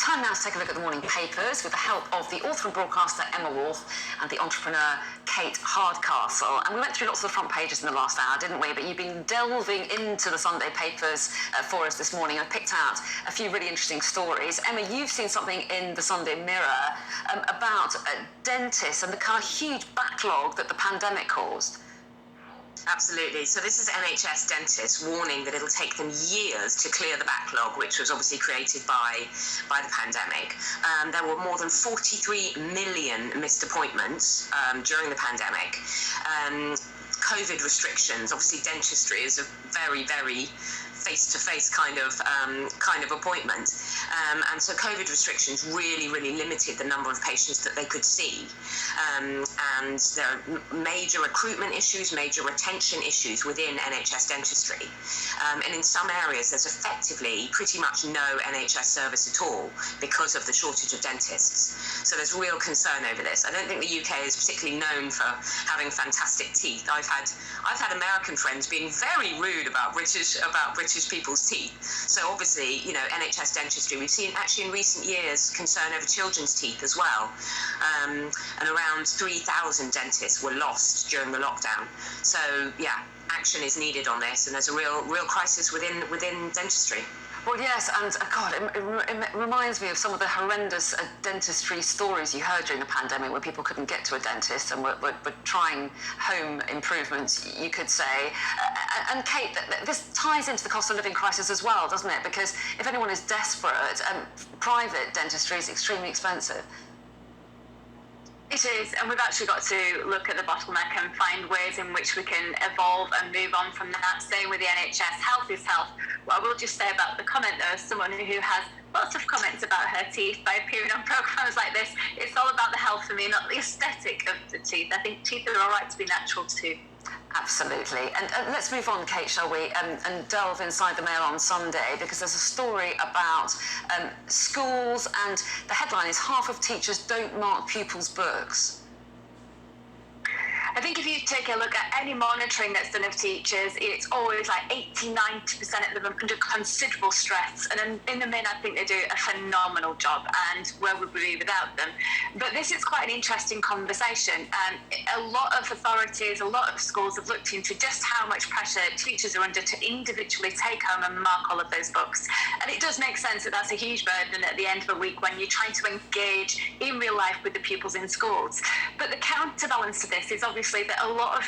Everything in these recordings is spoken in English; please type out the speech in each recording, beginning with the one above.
Time now to take a look at the morning papers with the help of the author and broadcaster Emma Wolfe and the entrepreneur Kate Hardcastle. And we went through lots of the front pages in the last hour, didn't we? But you've been delving into the Sunday papers for us this morning. I picked out a few really interesting stories. Emma, you've seen something in the Sunday Mirror about dentists and the kind of huge backlog that the pandemic caused. Absolutely. So this is NHS dentists warning that it'll take them years to clear the backlog, which was obviously created by the pandemic. There were more than 43 million missed appointments during the pandemic. COVID restrictions. Obviously, dentistry is a very, very face-to-face kind of appointment, and so COVID restrictions really limited the number of patients that they could see, and there are major recruitment issues, major retention issues within NHS dentistry, and in some areas there's effectively pretty much no NHS service at all because of the shortage of dentists. So there's real concern over this. I don't think the UK is particularly known for having fantastic teeth. I've had American friends being very rude about British people's teeth. So obviously, you know, NHS dentistry, we've seen actually in recent years concern over children's teeth as well. And around 3,000 dentists were lost during the lockdown. So yeah, action is needed on this, and there's a real crisis within dentistry. Well, yes, and God, it reminds me of some of the horrendous dentistry stories you heard during the pandemic where people couldn't get to a dentist and were trying home improvements, you could say. And Kate, this ties into the cost of living crisis as well, doesn't it? Because if anyone is desperate, private dentistry is extremely expensive. It is, and we've actually got to look at the bottleneck and find ways in which we can evolve and move on from that. Same with the NHS, health is health. What I will just say about the comment, though, as someone who has lots of comments about her teeth by appearing on programmes like this, it's all about the health for me, not the aesthetic of the teeth. I think teeth are all right to be natural too. Absolutely. And let's move on, Kate, shall we, and delve inside the Mail on Sunday, because there's a story about schools, and the headline is "Half of Teachers Don't Mark Pupils' Books." I think if you take a look at any monitoring that's done of teachers, it's always like 80-90% of them under considerable stress. And in the main, I think they do a phenomenal job, and where would we be without them? But this is quite an interesting conversation. A lot of authorities, a lot of schools have looked into just how much pressure teachers are under to individually take home and mark all of those books. And it does make sense that that's a huge burden at the end of a week when you're trying to engage in real life with the pupils in schools. But the counterbalance to this is obviously that a lot of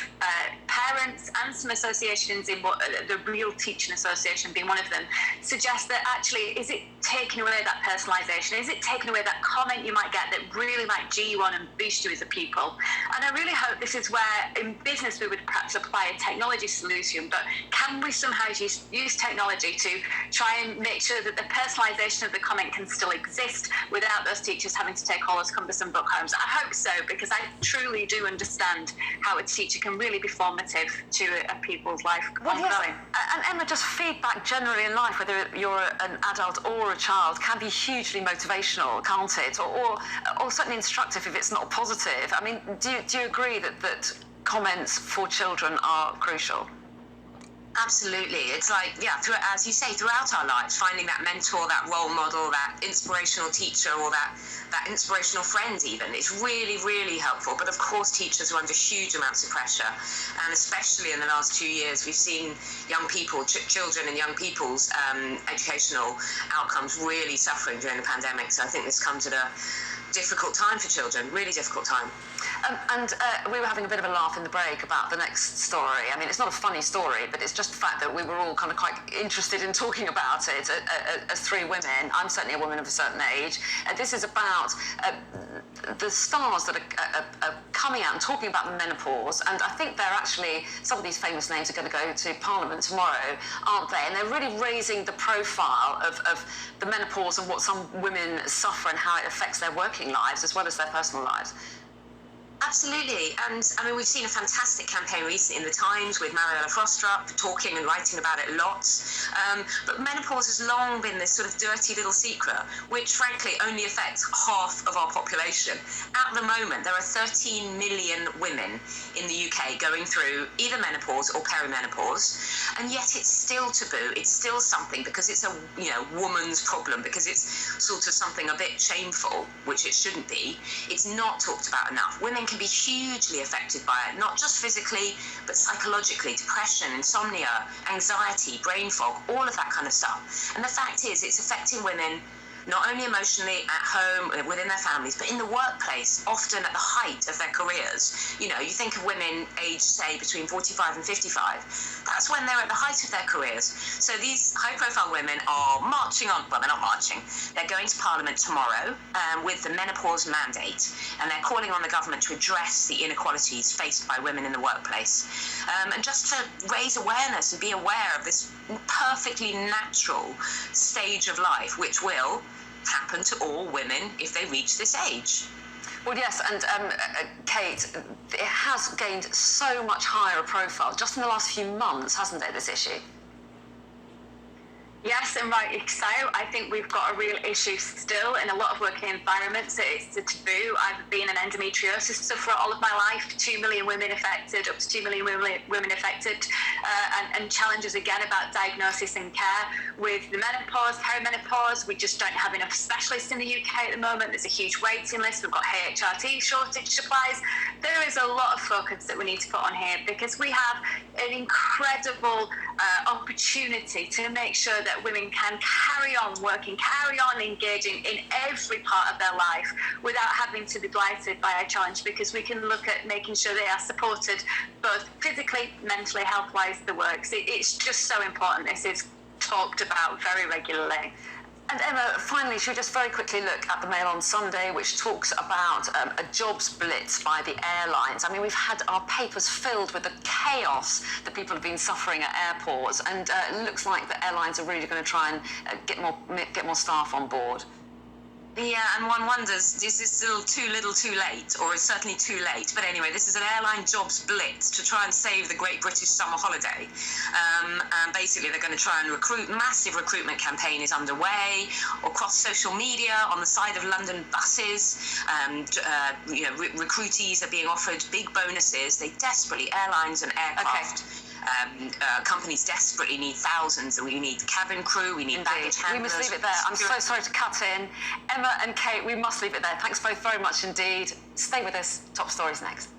parents and some associations, in what the Real Teaching Association being one of them, suggest that actually, is it taking away that personalisation? Is it taking away that comment you might get that really might G you on and boost you as a pupil? And I really hope this is where in business we would perhaps apply a technology solution, but can we somehow use technology to try and make sure that the personalisation of the comment can still exist without those teachers having to take all those cumbersome book homes? I hope so, because I truly do understand how a teacher can really be formative to a pupil's life ongoing. Yes. And Emma, just feedback generally in life, whether you're an adult or a child, can be hugely motivational, can't it? Or certainly instructive if it's not positive. I mean, do you agree that comments for children are crucial? Absolutely. It's like, yeah, as you say, throughout our lives, finding that mentor, that role model, that inspirational teacher, or that inspirational friend even, it's really helpful. But of course, teachers are under huge amounts of pressure. And especially in the last 2 years, we've seen young people, children and young people's educational outcomes really suffering during the pandemic. So I think this comes at a difficult time for children, really difficult time. And we were having a bit of a laugh in the break about the next story. I mean, it's not a funny story, but it's just the fact that we were all kind of quite interested in talking about it as three women. I'm certainly a woman of a certain age. This is about the stars that are coming out and talking about menopause, and I think they're actually, some of these famous names are going to go to Parliament tomorrow, aren't they? And they're really raising the profile of the menopause and what some women suffer and how it affects their working lives as well as their personal lives. Absolutely, and I mean, we've seen a fantastic campaign recently in the Times with Mariella Frostrup talking and writing about it lots. But menopause has long been this sort of dirty little secret, which frankly only affects half of our population. At the moment, there are 13 million women in the UK going through either menopause or perimenopause, and yet it's still taboo. It's still something because it's a woman's problem, because it's sort of something a bit shameful, which it shouldn't be. It's not talked about enough. Women can be hugely affected by it, not just physically, but psychologically. Depression, insomnia, anxiety, brain fog, all of that kind of stuff. And the fact is, it's affecting women not only emotionally at home, within their families, but in the workplace, often at the height of their careers. You think of women aged, say, between 45 and 55. That's when they're at the height of their careers. So these high-profile women are marching on, well, they're not marching, they're going to Parliament tomorrow with the menopause mandate, and they're calling on the government to address the inequalities faced by women in the workplace. And just to raise awareness and be aware of this perfectly natural stage of life, which will happen to all women if they reach this age. Well, yes, and Kate, it has gained so much higher a profile just in the last few months, hasn't it, this issue? Yes, and rightly so. I think we've got a real issue still in a lot of working environments. It's a taboo. I've been an endometriosis sufferer all of my life. 2 million women affected, up to 2 million women affected, and challenges again about diagnosis and care. With the menopause, perimenopause, we just don't have enough specialists in the UK at the moment. There's a huge waiting list. We've got HRT shortage supplies. There is a lot of focus that we need to put on here, because we have an incredible opportunity to make sure that women can carry on working, carry on engaging in every part of their life without having to be blighted by a challenge, because we can look at making sure they are supported both physically, mentally, health-wise, the works. It's just so important. This is talked about very regularly. And Emma, finally, should we just very quickly look at the Mail on Sunday, which talks about a jobs blitz by the airlines. I mean, we've had our papers filled with the chaos that people have been suffering at airports, and it looks like the airlines are really going to try and get more staff on board. Yeah, and one wonders, is this still too little too late, or is certainly too late? But anyway, this is an airline jobs blitz to try and save the Great British Summer Holiday. And basically, they're going to try and recruit. Massive recruitment campaign is underway across social media, on the side of London buses. Recruitees are being offered big bonuses. They desperately, airlines and aircraft. Okay. Companies desperately need thousands, and we need cabin crew, we need baggage handlers. We must leave it there. I'm so sorry to cut in. Emma and Kate, we must leave it there. Thanks both very much indeed. Stay with us. Top stories next.